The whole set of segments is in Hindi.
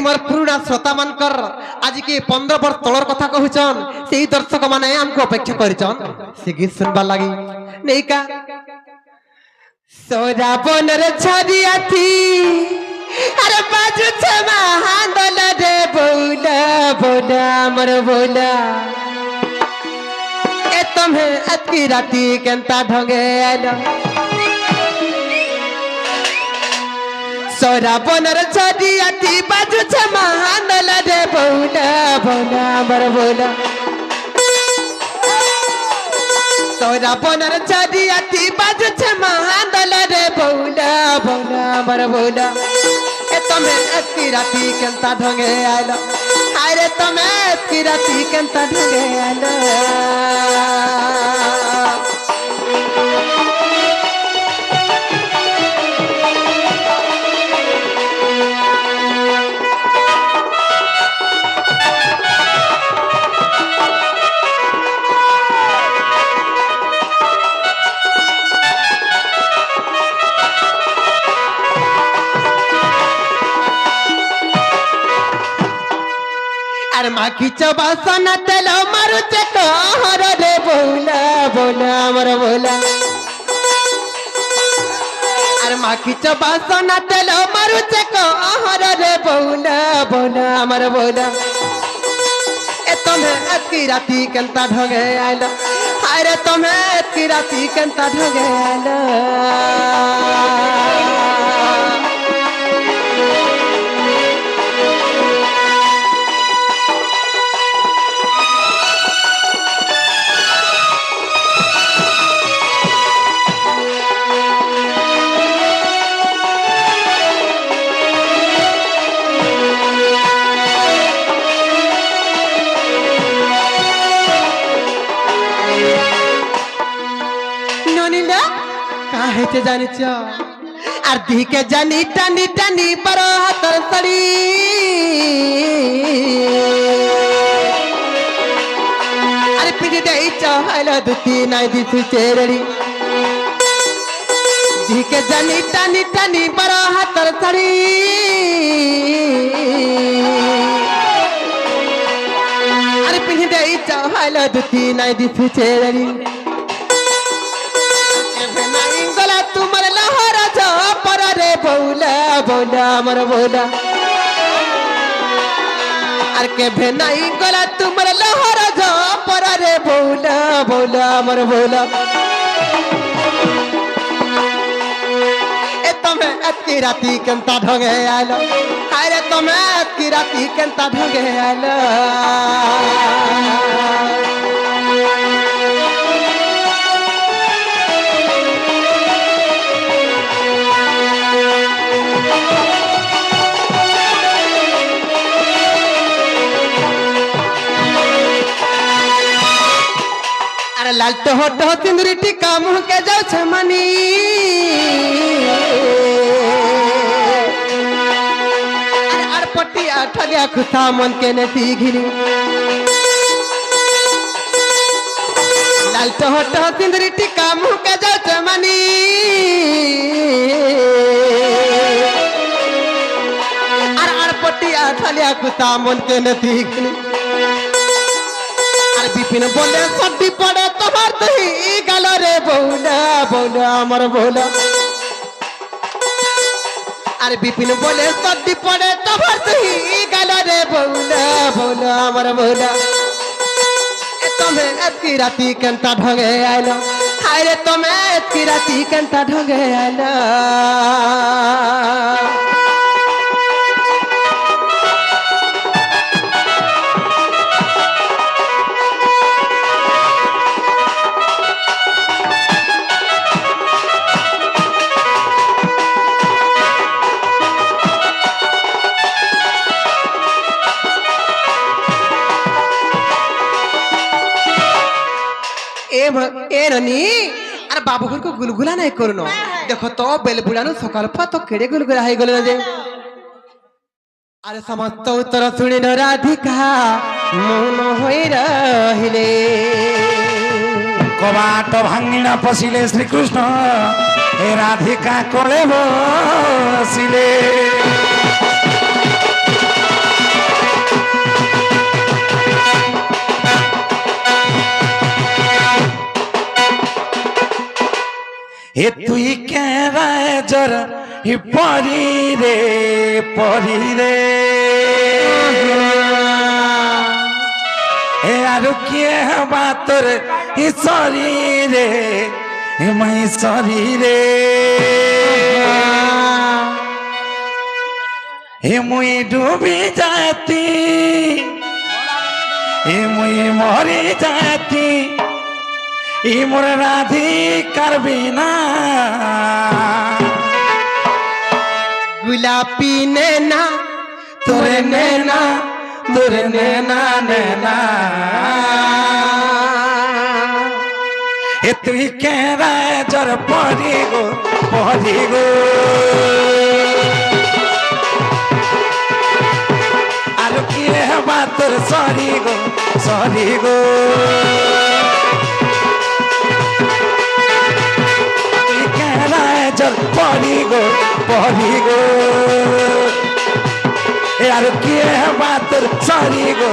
मोर पुराना श्रोता मानकर आज के 15 वर्ष तलर कथा कहूचन से दर्शक माने हमको अपेक्षा करिचन से गीत सुनबा लागि नहीं का सोरा बनर छरिया थी अरे बाजू छमा हांदल रे बोला बोला मर बोला ए तुम्हें अतकी राती केंता ढंगे आलो सोरा बनर छरिया थी बाजू छमा हांदल रे बोला बोला मर बोला सोरा बनर छरिया थी बाजू छमा हांदल रे बोला बोला मर बोला ए तुम्हें अतकी राती केंता ढंगे आलो अरे तुम्हें अतकी राती केंता ढंगे आलो माखी चबासना तेल मारू चकोर रे बोला बोला मर बोला अरे माखी चबासना तेल मारू चकोर रे बोला बोला मर बोला ए तुम्हें अतकी राती केंता ढंगे आलो अरे तुम्हें अतकी राती केंता ढंगे आलो हेते जानिच आर दी के जानी टानी टानी बरो हातर सड़ी अरे पिटी देई चहल दुती नाई दिसु चेरड़ी दी के जानी टानी टानी बरो हातर सड़ी अरे पिटी देई चहल दुती नाई दिसु चेरड़ी बोला बोला मर बोला अर के भेनाई गला तुमर लहर जा पर रे बोला बोला मर बोला ए तमे अतकी राती केंता ढंगे आलो अरे तमे अतकी राती केंता ढंगे आलो लाल टहो सिंदूरी टीका मुँह के जाऊ छमनी अरपटी ठगया खुशा मन के नती घिरी लाल टहो सिंदूरी टीका मुँह के जाऊ छमनी अरपटी ठगया खुशा मन के नती घिरी बिपिन बोले सड्डी पड़े तुम्हार दही गालो रे बोला बोला अमर बोला अरे बिपिन बोले सड्डी पड़े तुम्हार दही गालो रे बोला बोला अमर बोला ए तुम्हें अतकी राती केंता ढंगे आलो हाय रे तुम्हें अतकी राती केंता ढंगे आलो ए रनी अरे बाबू घर को गुलगुला नहीं करनो देखो तो बेलबुड़ानु सकाल पा तो केड़े गुलगुला है गले जे अरे समस्त उत्तर सुनी न राधिका मन होई रहिले कबाट भांगिना पसिले श्री कृष्ण हे राधिका कोले बसिले এ তুই কেরা জর পরি রে পরি রে এ আর কে হবা তোর সরি রে মাই সরি রে এ মুই ডুবি যাতি এ মুই মরি যাতি ই মোর রাধিকার বিনা गुलाबी नैना তোরে নেনা তোরে নেনা নেনা এ তুই কেরা জর পরি গো আর কি হবা তোর সরি গো তুই কেরা জর পরি গো এ আর কি হবা তোর সরি গো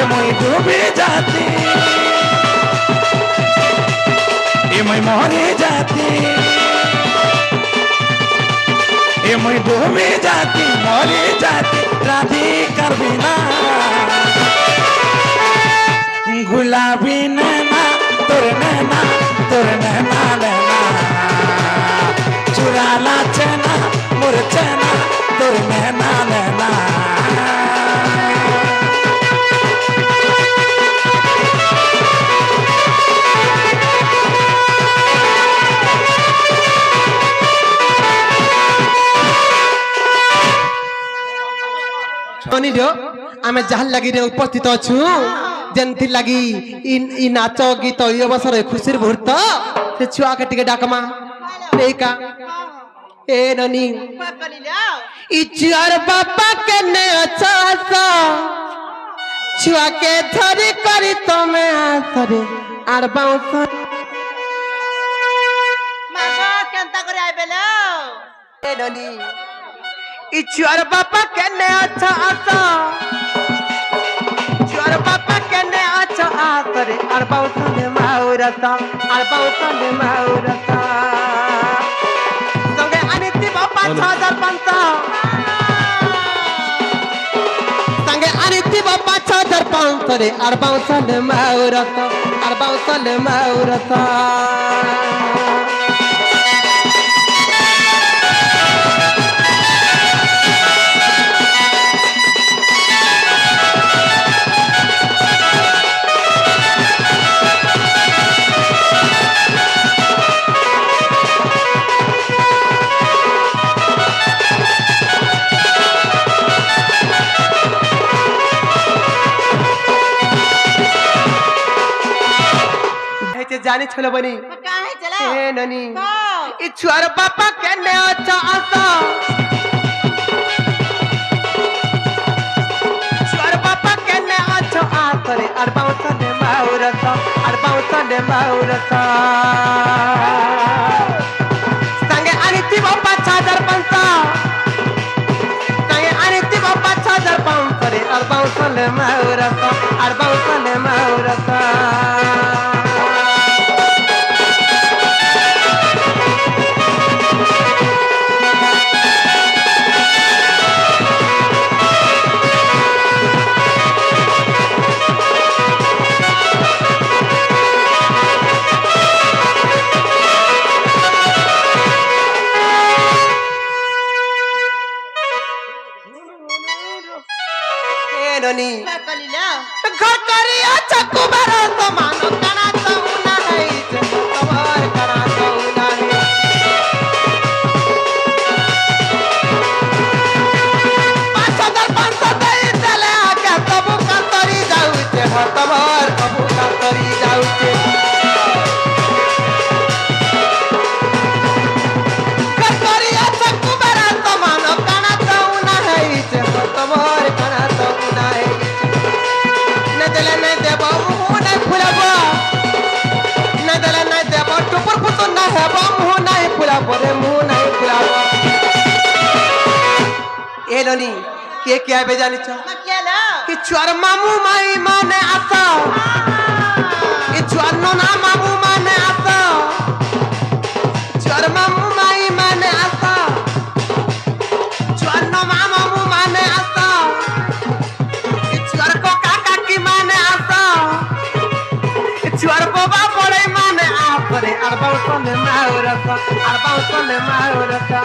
এ মই ডুবে যাতি এ মই মরে যাতি এ মই ডুবে যাতি মরে যাতি রাধিকার বিনা গুলাবি নেনা তোর নেনা নেনা চুরালা চেনা মোর চেনা তোর নেনা নেনা ଅନିଲ ଆମେ ଯାହା ଲାଗି ଉପସ୍ଥିତ ଅଛୁ ଯେମିତି ଲାଗି ଇ ନାଚ ଗୀତ ଇ ଅବସର ଖୁସିର ମୁହୂର୍ତ୍ତ ସେ ଛୁଆକେ ଟିକେ ଡାକମା ନେଇକା ଏ ନନି ଇ ଛୁଆର ବାପା କେନେ ଅଛ ଆସ ଛୁଆକେ ଧରି କରି ତମେ ଆସରେ ଆର ବାଉଁଶ কেনতা করে আইবেল ଏ ନନି ଇ ଛୁଆର ବାପା କେନେ ଅଛ ଆସ ଛୁଆର ବାପା କେନେ ଅଛ ଆସରେ ଆର ବାଉଁଶ ମାଉରତ ସଙ୍ଗେ ଆଣିଥିବ 5,500 ସଙ୍ଗେ ଆଣିଥିବ 5,500 ରେ ଆର ବାଉଁଶ ମାଉରତ जानी छल बनी কাহে চলা ए ननी इ छुआर बापा केने अच्छा आसा छुआर बापा केने अच्छा आसरे अरबाउसा ने माउरता संगे अनिति बापा 5,500 संगे अनिति बापा 5,500 रे अरबाउसा ने माउरता घर करिया चक्कू बरा समान कना तो ना है तबर करा तो ना है 5,500 दे चले आके तबु का तरी जाऊ छे तबर तबु का तरी जाऊ छे घर करिया चक्कू बरा समान कना तो ना है तबर करा तो ना है के क्या बेजानी छ कि छुआर मामू माई माने आसा कि छुआर नोना मामू माने आसा বাউসনে মাউরতা আর বাউসনে মাউরতা